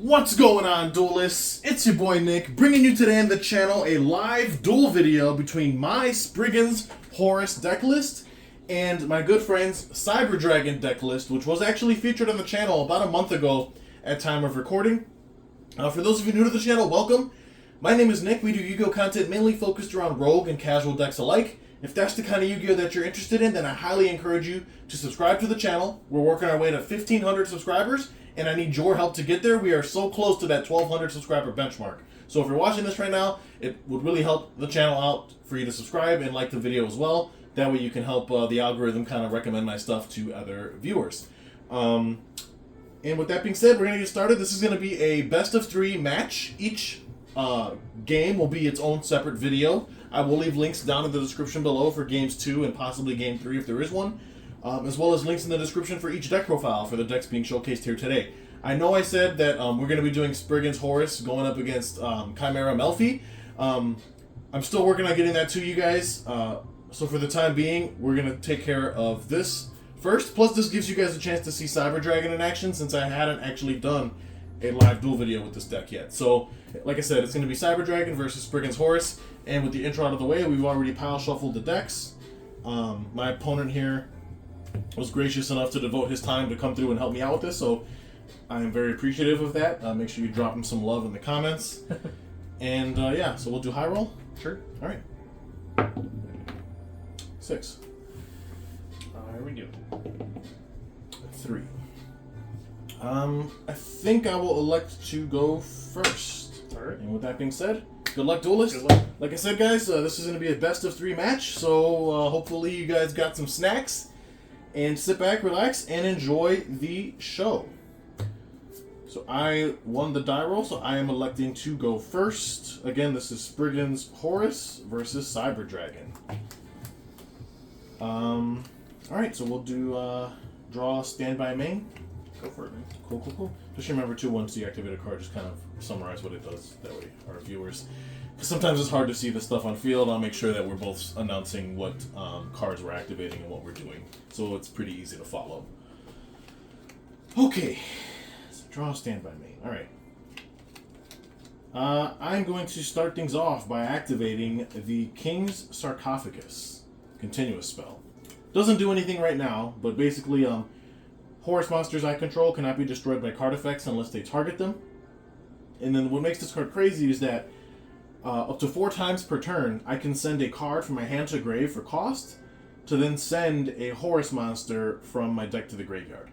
What's going on, duelists? It's your boy Nick, bringing you today on the channel a live duel video between my Springans Horus deck list and my good friend's Cyber Dragon deck list, which was actually featured on the channel about a month ago at time of recording. For those of you new to the channel, welcome. My name is Nick. We do Yu-Gi-Oh! Content mainly focused around rogue and casual decks alike. If that's the kind of Yu-Gi-Oh! That you're interested in, then I highly encourage you to subscribe to the channel. We're working our way to 1,500 subscribers, and I need your help to get there. We are so close to that 1,200 subscriber benchmark. So if you're watching this right now, it would really help the channel out for you to subscribe and like the video as well. That way you can help the algorithm kind of recommend my stuff to other viewers. And with that being said, we're going to get started. This is going to be a best of 3 match. Each game will be its own separate video. I will leave links down in the description below for games 2 and possibly game 3 if there is one, as well as links in the description for each deck profile for the decks being showcased here today. I know I said that we're going to be doing Springans Horus going up against Chimera Melfi. I'm still working on getting that to you guys, so for the time being, we're going to take care of this first. Plus, this gives you guys a chance to see Cyber Dragon in action since I hadn't actually done a live duel video with this deck yet. So, like I said, it's going to be Cyber Dragon versus Springans Horus. And with the intro out of the way, we've already pile shuffled the decks. My opponent here was gracious enough to devote his time to come through and help me out with this, so I am very appreciative of that. Make sure you drop him some love in the comments. And yeah, so we'll do high roll? Sure. All right. 6. Here we go. 3. I think I will elect to go first. All right. And with that being said, good luck, duelist. Good luck. Like I said, guys, this is going to be a best of 3 match, so hopefully you guys got some snacks, and sit back, relax, and enjoy the show. So I won the die roll, so I am electing to go first. Again, this is Springans Horus versus Cyber Dragon. Alright, so we'll do draw standby main. Go for it, man. Cool. Just remember too, once you activate a card, just kind of summarize what it does. That way our viewers, because sometimes it's hard to see the stuff on field, I'll make sure that we're both announcing what cards we're activating and what we're doing, so it's pretty easy to follow. Okay, so draw standby main. Alright. I'm going to start things off by activating the King's Sarcophagus continuous spell. Doesn't do anything right now, but basically Horus monsters I control cannot be destroyed by card effects unless they target them. And then what makes this card crazy is that up to 4 times per turn, I can send a card from my hand to grave for cost, to then send a Horus monster from my deck to the graveyard,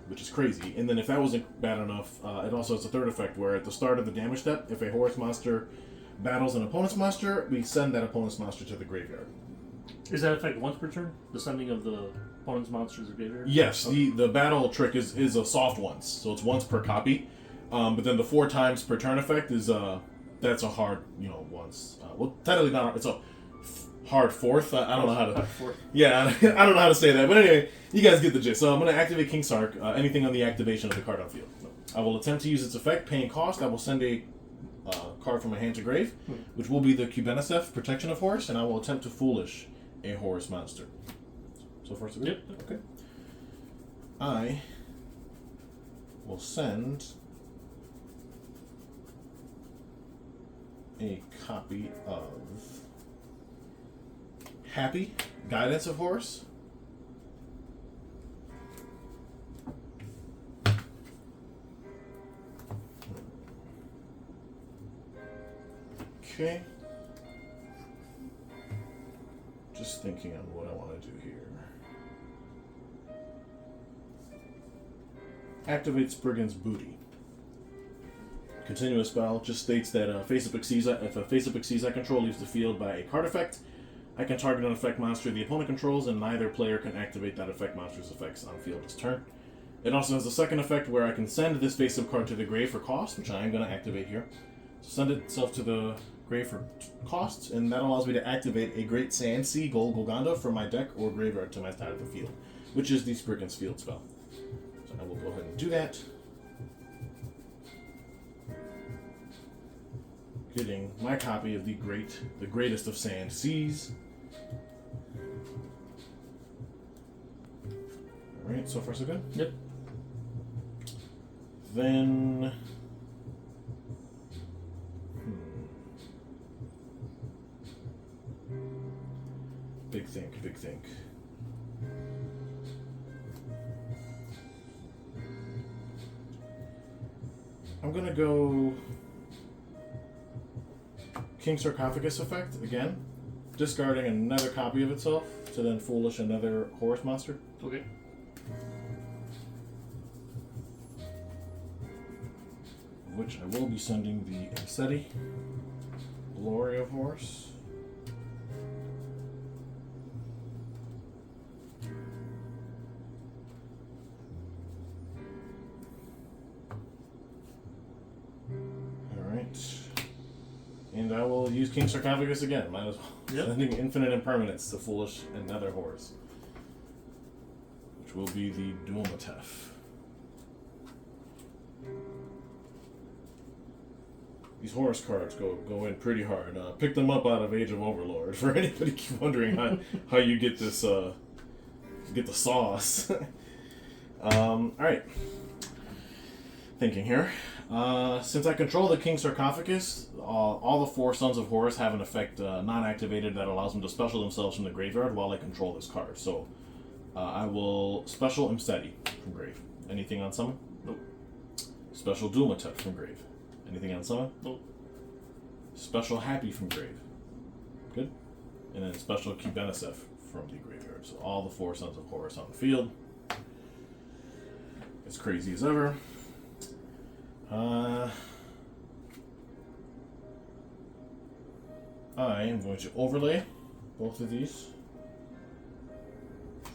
which is crazy. And then if that wasn't bad enough, it also has a third effect where at the start of the damage step, if a Horus monster battles an opponent's monster, we send that opponent's monster to the graveyard. Is that effect once per turn? The sending of the opponent's monsters to graveyard? Yes, the battle trick is a soft once, so it's once per copy. But then the 4 times per turn effect is that's a hard, once. Well, technically not. It's a hard fourth. I don't know how to. Yeah, I don't know how to say that. But anyway, you guys get the gist. So I'm going to activate King Sark. Anything on the activation of the card on field. I will attempt to use its effect, paying cost. I will send a card from my hand to grave, which will be the Cubenicef Protection of Horus, and I will attempt to Foolish a Horus monster. So far, so good? Yep. Okay. I will send a copy of Happy Guidance of Horus. Okay. Just thinking on what I want to do here. Activate Spriggan's Booty. Continuous spell just states that if a face-up Xyz I control leaves the field by a card effect, I can target an effect monster the opponent controls, and neither player can activate that effect monster's effects on field this turn. It also has a second effect where I can send this face-up card to the grave for cost, which I am going to activate here. So send itself to the grave for costs, and that allows me to activate a Great Sand Sea Gold Golgonda from my deck or graveyard to my side of the field, which is the Spriggan's Field spell. So I will go ahead and do that. Getting my copy of the greatest of Sand Seas. Alright, so far so good? Yep. Then big think. I'm gonna go King Sarcophagus effect again, discarding another copy of itself to then foolish another Horus monster. Okay. Which I will be sending the Emseti, Glory of Horus. And I will use King Sarcophagus again. Might as well. Yep. Sending Infinite Impermanence to foolish another Horus. Which will be the Dual Matef. These Horus cards go in pretty hard. Pick them up out of Age of Overlord. For anybody wondering how you get this, get the sauce. Alright. Thinking here. Since I control the King Sarcophagus, all the 4 Sons of Horus have an effect non-activated that allows them to special themselves from the graveyard while I control this card. So I will special Emseti from grave. Anything on summon? Nope. Special Dual Matef from grave. Anything on summon? Nope. Special Happy from grave. Good. And then special Cubenisef from the graveyard. So all the 4 Sons of Horus on the field. As crazy as ever. I am going to overlay both of these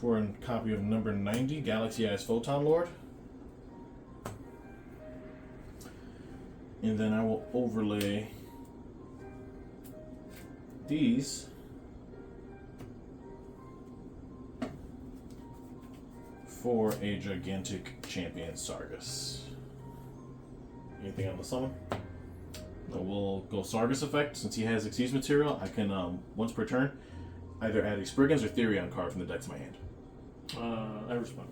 for a copy of number 90, Galaxy Eyes Photon Lord. And then I will overlay these for a gigantic champion Sargus. Anything on the summon? No. We'll go Sargus effect. Since he has Xyz material, I can, once per turn, either add a Spriggans or Therion card from the deck to my hand. I respond.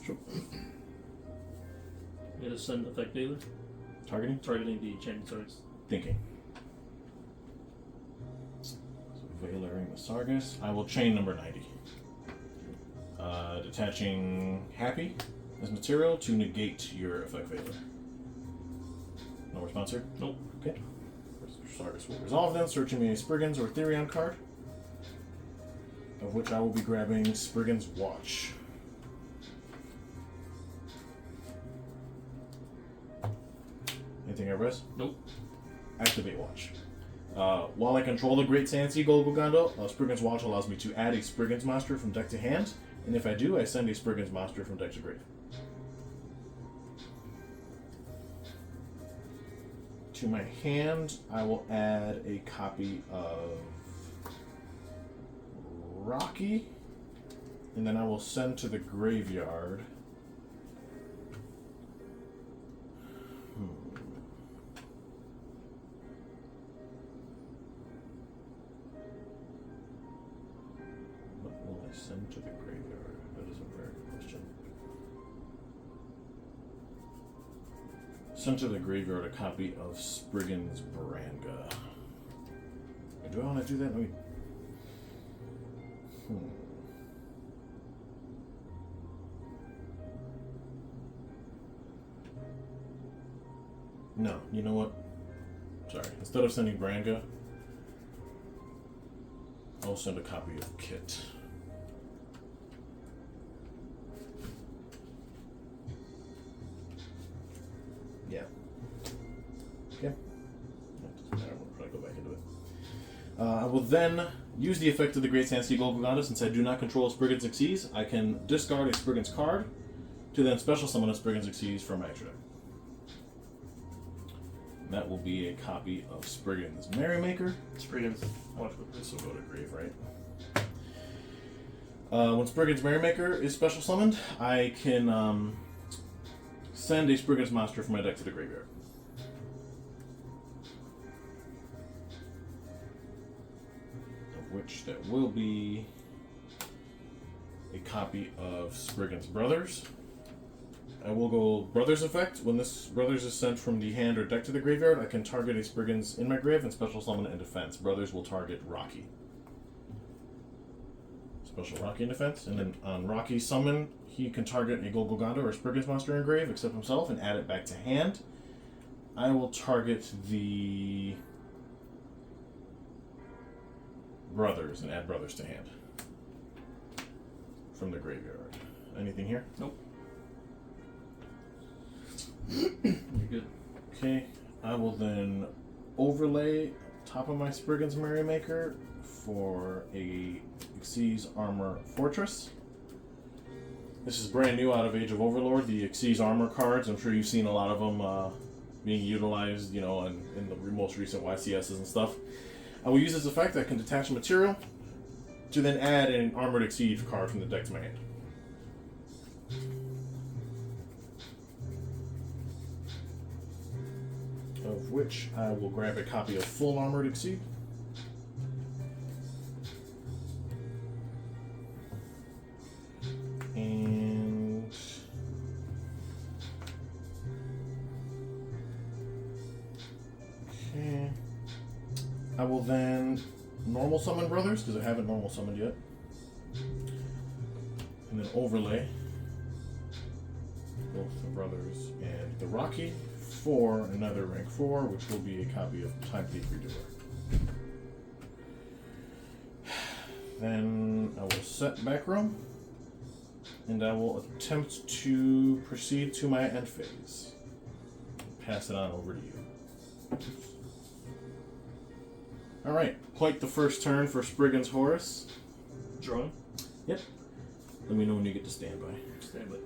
Sure. You gotta send effect dealer. Targeting? Targeting the champion Sargus. Thinking. So Veiling the Sargus. I will chain number 90. Detaching Happy as material to negate your effect Veiler. No response here? Nope. Okay. Sargus will resolve then, searching me a Spriggans or Therion card, of which I will be grabbing Spriggan's Watch. Anything I res? Nope. Activate Watch. While I control the Great Sand Sea Golgondo, Spriggan's Watch allows me to add a Spriggan's monster from deck to hand, and if I do, I send a Spriggan's monster from deck to grave. To my hand, I will add a copy of Rocky, and then I will send to the graveyard. What will I send to the graveyard? That is a very good question. Send to the graveyard a copy of Spriggan's Baranga. Do I want to do that? Let me. No, you know what? Sorry. Instead of sending Baranga, I'll send a copy of Kit. Yeah. Okay. That doesn't matter. We'll probably go back into it. I will then use the effect of the Great Sand Sea Golgondo. Since I do not control Spriggan's Xyz, I can discard a Spriggan's card to then special summon a Spriggan's Xyz from my extra deck. And that will be a copy of Spriggan's Merrymaker. Spriggan's Watch with this will go to grave, right? When Spriggan's Merrymaker is special summoned, I can send a Spriggan's monster from my deck to the graveyard. Of which there will be a copy of Spriggan's Brothers. I will go Brothers effect. When this Brothers is sent from the hand or deck to the graveyard, I can target a Spriggan's in my grave and special summon it in defense. Brothers will target Rocky. Special Rocky in defense. And then on Rocky's summon, he can target a Golgoganda or a Sprigans monster in grave, except himself, and add it back to hand. I will target the brothers and add brothers to hand from the graveyard. Anything here? Nope. You're good. Okay, I will then overlay top of my Spriggan's Merrymaker for a Xyz Armor Fortress. This is brand new out of Age of Overlord, the Xyz Armor cards. I'm sure you've seen a lot of them being utilized, you know, in the most recent YCSs and stuff. I will use this effect. I can detach a material to then add an Armored Xyz card from the deck to my hand. Of which I will grab a copy of Full Armored Xyz. And okay, I will then normal summon brothers because I haven't normal summoned yet, and then overlay both the brothers and the Rocky for another rank 4, which will be a copy of Time Thief Redoer. Then I will set back row, and I will attempt to proceed to my end phase. Pass it on over to you. Alright, quite the first turn for Springans Horus. Drawing. Yep. Let me know when you get to standby. Standby.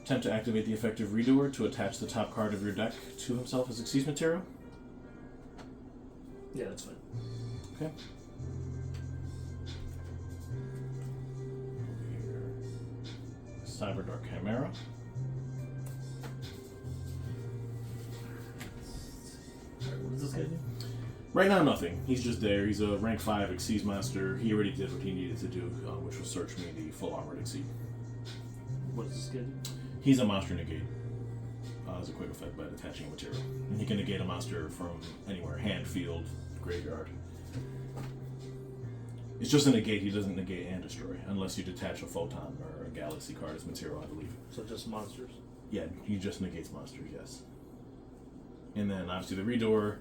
Attempt to activate the effective Redoer to attach the top card of your deck to himself as Xyz material. Yeah, that's fine. Okay. Over here, Cyberdark Chimera. Alright, what does this guy do? Right now, nothing. He's just there. He's a rank 5 Xyz master. He already did what he needed to do, which was search me the full armored Xyz. What does this guy do? He's a monster negate as a quick effect by detaching a material. And he can negate a monster from anywhere, hand, field, graveyard. It's just a negate. He doesn't negate and destroy, unless you detach a photon or a galaxy card as material, I believe. So just monsters? Yeah, he just negates monsters, yes. And then obviously the Redoer,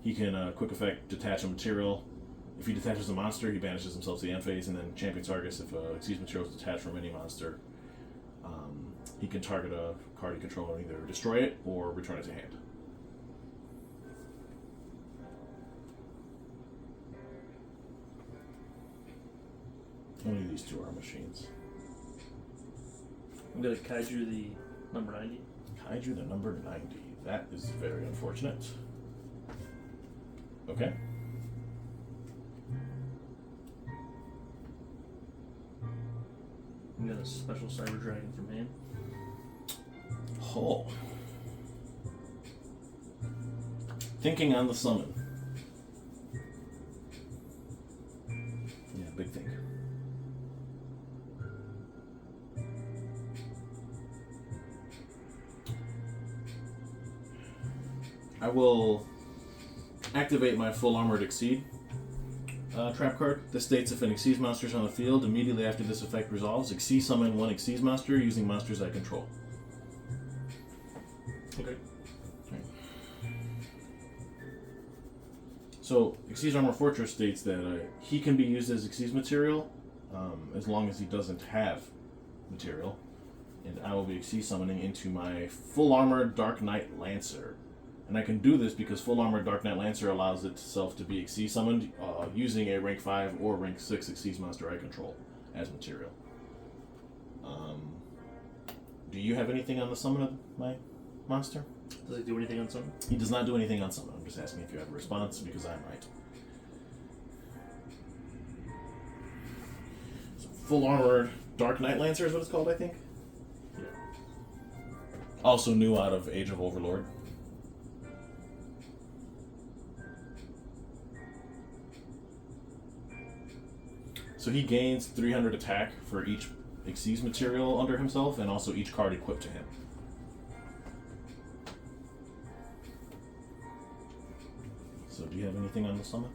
he can quick effect detach a material. If he detaches a monster, he banishes himself to the end phase, and then Champion Sargus, if Xyz material is detached from any monster, he can target a card you control and either destroy it or return it to hand. Only these two are machines. I'm gonna Kaiju the number 90. Kaiju the number 90. That is very unfortunate. Okay. I'm gonna special Cyber Dragon from hand. Oh. Thinking on the summon. Yeah, big think. I will activate my full armored Exceed trap card. This states if an Xyz monster is on the field, immediately after this effect resolves, Xyz summon one Xyz monster using monsters I control. Okay. So, Xyz Armor Fortress states that he can be used as Xyz material as long as he doesn't have material. And I will be Xyz summoning into my full armored Dark Knight Lancer. And I can do this because full armored Dark Knight Lancer allows itself to be Xyz summoned using a rank 5 or rank 6 Xyz monster I control as material. Do you have anything on the summon of my monster? Does he do anything on summon? He does not do anything on summon. I'm just asking if you have a response because I might. So full armored Dark Knight Lancer is what it's called, I think. Yeah. Also new out of Age of Overlord. So he gains 300 attack for each Xyz material under himself and also each card equipped to him. So do you have anything on the summon?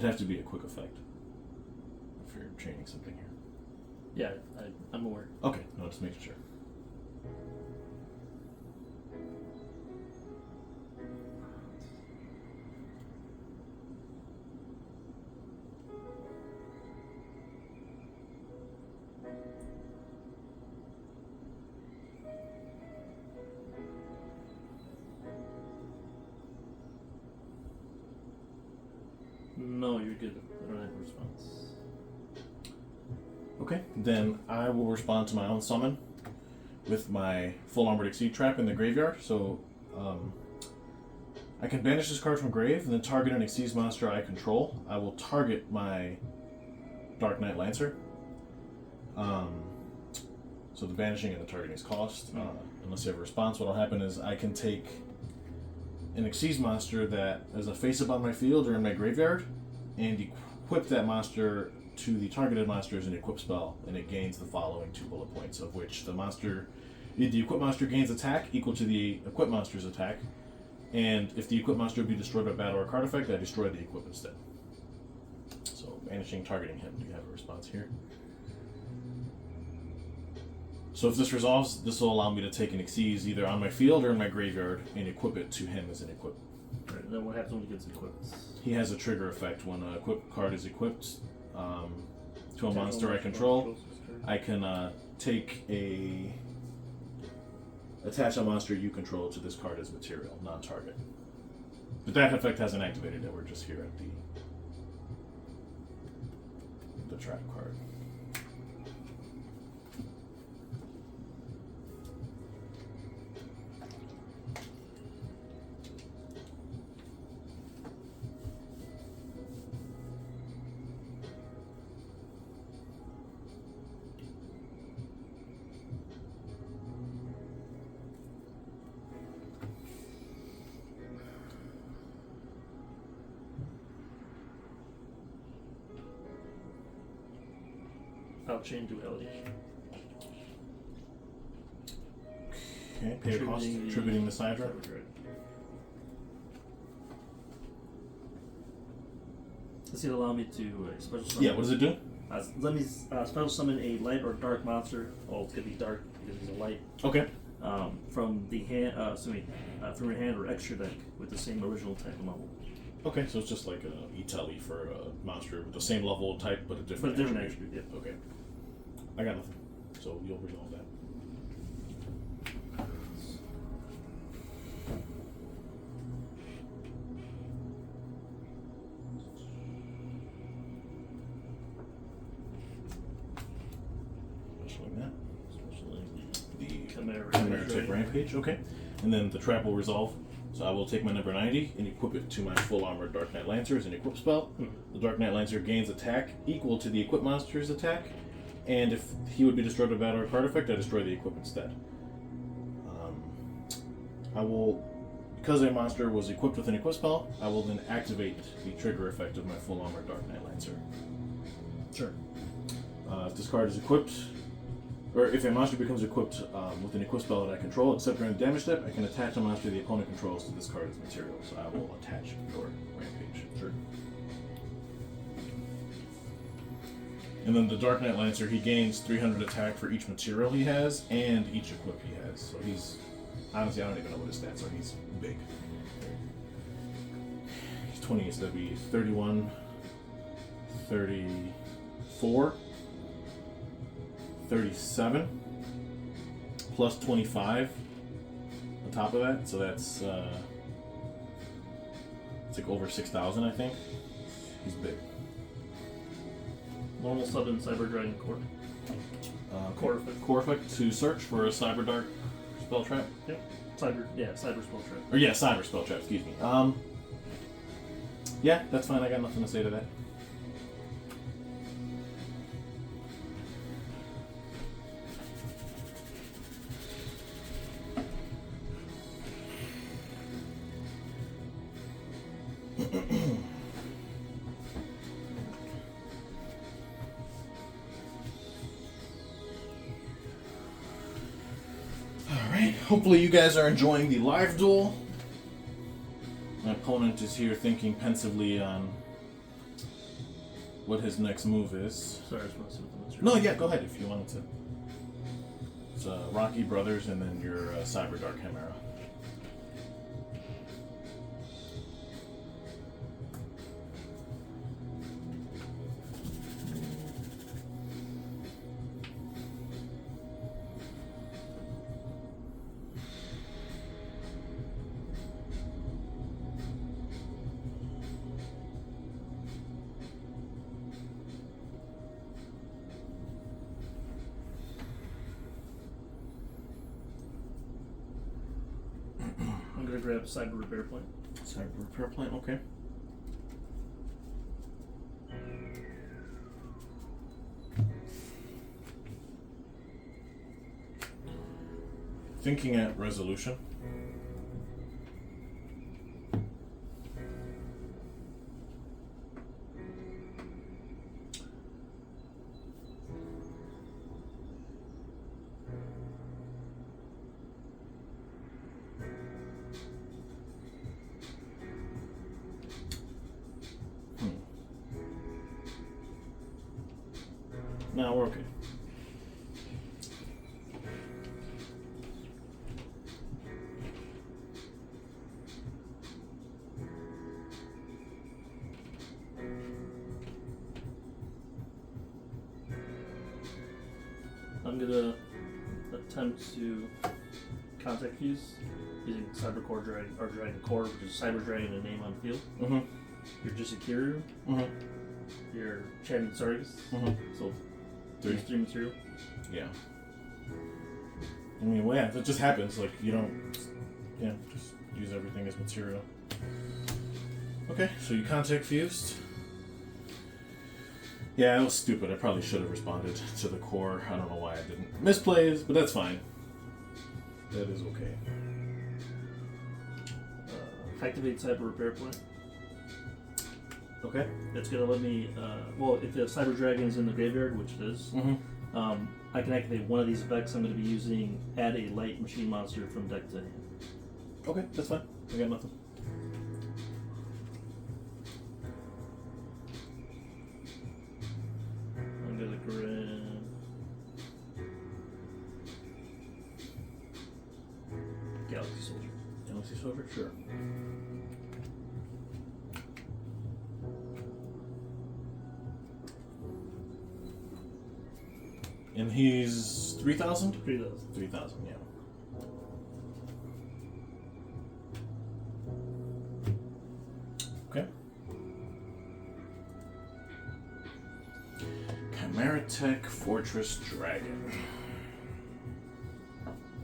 have to be a quick effect if you're chaining something here. Yeah, I'm aware. Okay, no, just making sure. No, you're good. I don't have a response. Okay, then I will respond to my own summon with my full armored exceed trap in the graveyard. So I can banish this card from grave and then target an exceeds monster I control. I will target my Dark Knight Lancer. So the banishing and the targeting is cost. Unless you have a response, what will happen is I can take an exceeds monster that is a face-up on my field or in my graveyard and equip that monster to the targeted monster as an equip spell, and it gains the following 2 bullet points, of which the equip monster gains attack equal to the equip monster's attack, and if the equip monster would be destroyed by battle or card effect, I destroy the equip instead. So banishing, targeting him. Do you have a response here? So if this resolves, this will allow me to take an Xyz either on my field or in my graveyard and equip it to him as an equip. Right, and then what happens when he gets equipped? He has a trigger effect. When an equip card is equipped to a monster I control, I can attach a monster you control to this card as material, non-target. But that effect hasn't activated yet. We're just here at the trap card. I'll chain duality. Okay, pay a cost, attributing the Sidra. Does it allow me to special summon? Yeah, what does it do? Let me special summon a light or dark monster. Oh, it's gonna be dark because he's a light. Okay. From the hand, from your hand or extra deck with the same original type and level. Okay, so it's just like a E-Telly for a monster with the same level type but a different attribute. Yep. Okay. I got nothing. So you'll resolve that. Specialing that. The Chimera Tech Rampage. Okay. And then the trap will resolve. So I will take my number 90 and equip it to my full armored Dark Knight Lancer as an equip spell. The Dark Knight Lancer gains attack equal to the equip monster's attack, and if he would be destroyed by battle or card effect, I destroy the equip instead. I will, because a monster was equipped with an equip spell, I will then activate the trigger effect of my full armored Dark Knight Lancer. Sure. If this card is equipped, or if a monster becomes equipped with an equip spell that I control, except during the damage step, I can attach a monster the opponent controls to this card as material. So I will attach your Rampage. Sure. And then the Dark Knight Lancer, he gains 300 attack for each material he has and each equip he has. So he's, honestly, I don't even know what his stats are. He's big. He's 20, so that'd be 31, 34. 37 plus 25 on top of that, so that's it's like over 6,000, I think. He's big. Normal summon Cyber Dragon Core. Core effect to search for a Cyber Dark spell trap. Yep. Cyber spell trap. Or yeah, Cyber spell trap. Excuse me. Yeah, that's fine. I got nothing to say to that. Alright, hopefully you guys are enjoying the live duel. My opponent is here thinking pensively on what his next move is. Sorry, I just want to see what the monster No, yeah, go ahead if you wanted to. It's Rocky Brothers and then your Cyber Dark Chimera. I'm gonna grab Cyber Repair Plant. Cyber Repair Plant, okay. Thinking at resolution. No, we're okay. I'm gonna attempt to contact fuse using Cyber Core Dragon or Dragon Core, which is Cyber Dragon and name on field. Mm-hmm. Your Jisukiryu, your Champion Sargus. So Three material. Yeah. I mean, well, yeah, that just happens. Like, you don't, just use everything as material. Okay, so you contact fused. Yeah, that was stupid. I probably should have responded to the core. I don't know why I didn't. Misplays, but that's fine. That is okay. Activate Cyber Repair Plant. Okay. It's gonna let me. Well, if the Cyber Dragon is in the graveyard, which it is, I can activate one of these effects. I'm going to be using add a light machine monster from deck to hand. Okay, that's fine. I got nothing. I'm gonna grab Galaxy Soldier. Galaxy Soldier, sure. And he's 3,000? 3,000. 3,000, yeah. Okay. Chimera Tech Fortress Dragon.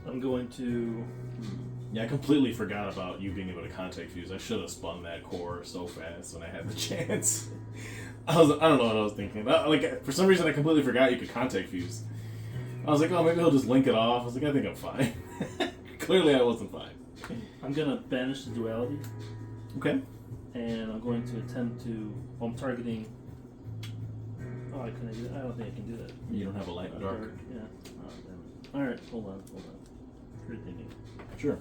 I'm going to. Yeah, I completely forgot about you being able to contact fuse. I should have spun that core so fast when I had the chance. I don't know what I was thinking. For some reason, I completely forgot you could contact fuse. I was like, oh, maybe he'll just link it off. I was like, I think I'm fine. Clearly, I wasn't fine. I'm gonna banish the duality. Okay. And I'm going to attempt to. Well, I'm targeting. Oh, I couldn't do that. I don't think I can do that. You don't have a light and dark? Yeah. Oh, damn it. Alright, hold on. You're thinking. Sure.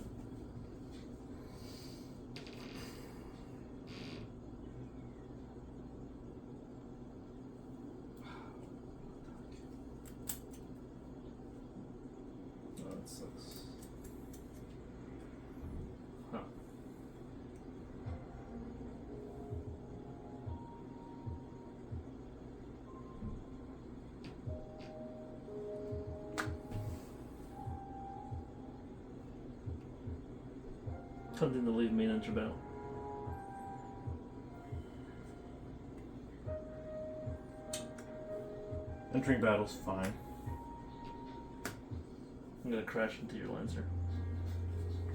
Oh, that sucks. Huh. Something to leave main enter battle. Entering battle's fine. I'm gonna crash into your Lancer.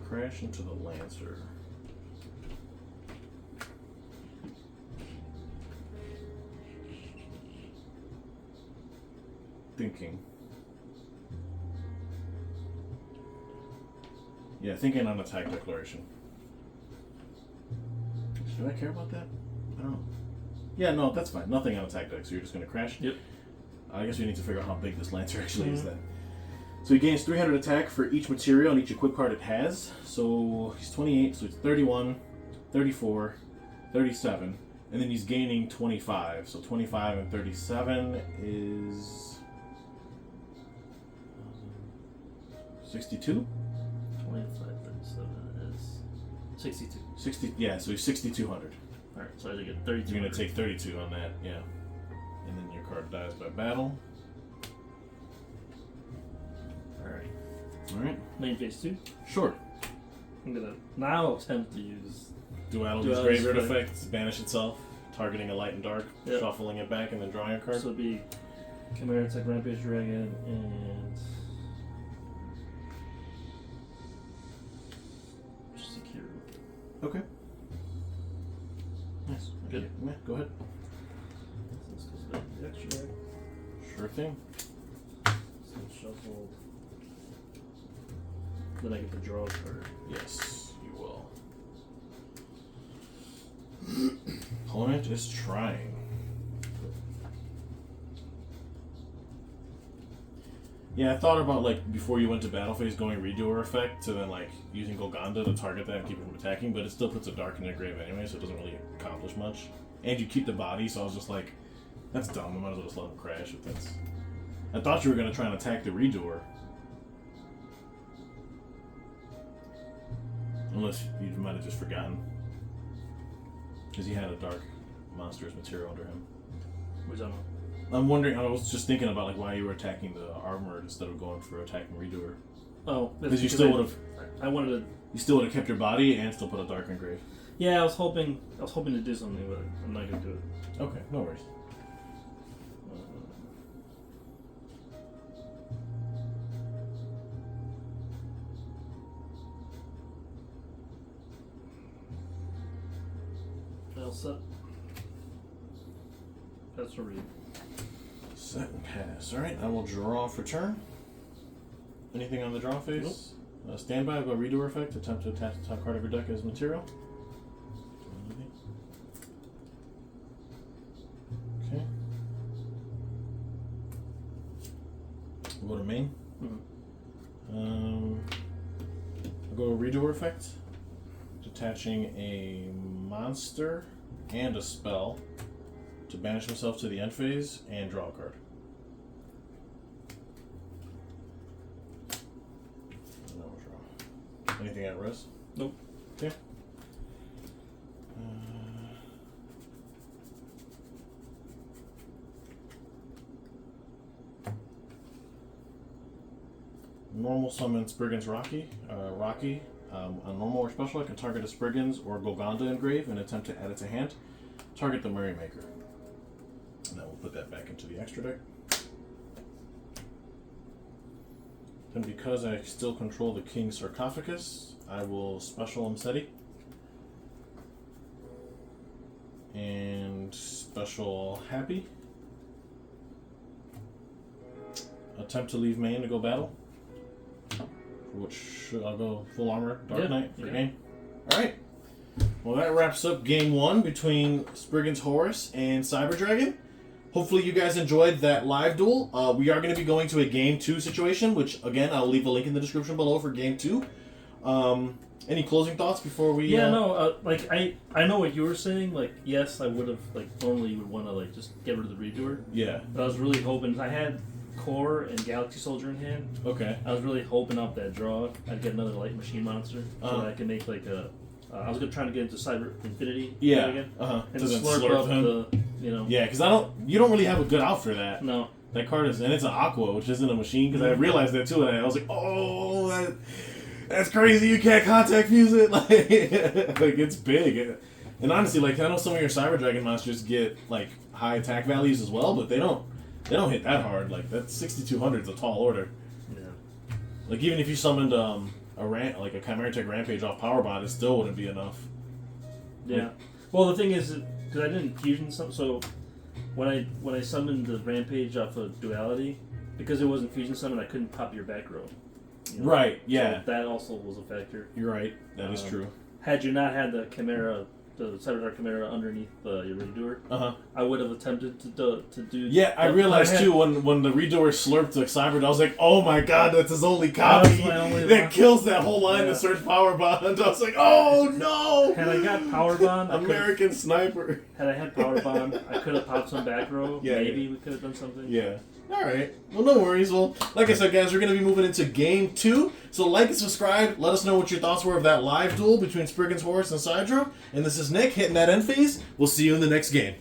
Crash into the Lancer. Thinking. Yeah, thinking on attack declaration. Should I care about that? I don't know. Yeah, no, that's fine. Nothing on attack deck, so you're just going to crash? Yep. I guess we need to figure out how big this Lancer actually is then. So he gains 300 attack for each material and each equip card it has. So he's 28, so it's 31, 34, 37, and then he's gaining 25. So 25 and 37 is 62. 25, 37 is 62. 60. Yeah, so he's 6,200. All right, so I get 32. You're gonna take 32 on that, yeah. And then your card dies by battle. All right. All right. Main phase 2. Sure. I'm gonna now attempt to use Duality's graveyard effect, banish itself, targeting a light and dark, shuffling it back, and then drawing a card. So it'd be Chimera Attack Rampage Dragon and Secure. Okay. Nice. Good. Yeah, go ahead. So this goes back to the extra deck. Sure thing. So shuffled. Then I get to draw a card. Yes, you will. Opponent is trying. Yeah, I thought about, like, before you went to battle phase, going redoer effect to then, like, using Golganda to target that and keep it from attacking, but it still puts a dark in their grave anyway, so it doesn't really accomplish much. And you keep the body, so I was just like, that's dumb, I might as well just let them crash if that's... I thought you were going to try and attack the redoer. Unless you might have just forgotten. Because he had a dark monster's material under him. What's that? I'm wondering, I was just thinking about like why you were attacking the armored instead of going for attacking redoer. Oh, because you still would have. I wanted to. You still would have kept your body and still put a dark engrave. Yeah, I was hoping to do something, but I'm not gonna do it. Okay, no worries. All set. That's a read. Set and pass. Alright, I will draw for turn. Anything on the draw phase? Nope. Standby, I'll go redoer effect. Attempt to attach the top card of your deck as material. Okay. We'll go to main. I'll go redoer effect. Detaching a monster and a spell to banish himself to the end phase and draw a card. And then we'll draw. Anything at risk? Nope. Okay. Normal summon Sprigans Rocky. On normal or special, I can target a Sprigans or Golganda engrave and attempt to add it to hand. Target the Merrymaker. And then we'll put that back into the extra deck. Then because I still control the King's Sarcophagus, I will special Mseti. And special Happy. Attempt to leave main to go battle. Which I'll go full armor, Dark Knight for game. Alright. Well, that wraps up game 1 between Springans Horus and Cyber Dragon. Hopefully you guys enjoyed that live duel. We are going to be going to a game 2 situation, which again I'll leave a link in the description below for game 2. Any closing thoughts before we? Yeah, no. Like I know what you were saying. Like, yes, I would have. Like, normally you would want to like just get rid of the redoer. Yeah. But I was really hoping. I had Core and Galaxy Soldier in hand. Okay. I was really hoping up that draw I'd get another light machine monster so that I can make like a. I was trying to get into Cyber Infinity. Yeah. Again. And slurp up the. You know. Yeah, because you don't really have a good out for that. No. That card is, and it's an Aqua, which isn't a machine. Because I realized that too, and I was like, oh, that's crazy. You can't contact fuse it. Like it's big. And honestly, like I know some of your Cyber Dragon monsters get like high attack values as well, but they don't hit that hard. Like that 6,200 is a tall order. Yeah. Like even if you summoned a Chimera Tech Rampage off Powerbot, it still wouldn't be enough. Yeah. Like, well, the thing is, because I didn't fusion some, so when I summoned the Rampage off of Duality, because it wasn't fusion summon, I couldn't pop your back row. You know? Right. Yeah. So that also was a factor. You're right. That is true. Had you not had the Chimera Cyber Dark Chimera underneath your Redoer, Uh-huh. I would have attempted to do. Yeah, I realized too when the Redoer slurped the Cyber, I was like, oh my god, that's his only copy. That kills that whole line to search Power Bond. I was like, oh no! Had I got Power Bond, American Sniper. Had I had Power Bond, I could have popped some back row. Yeah, maybe we could have done something. Yeah. Alright. Well, no worries. Well, like I said, guys, we're going to be moving into Game 2. So like and subscribe. Let us know what your thoughts were of that live duel between Springans Horus and Sidro. And this is Nick hitting that end phase. We'll see you in the next game.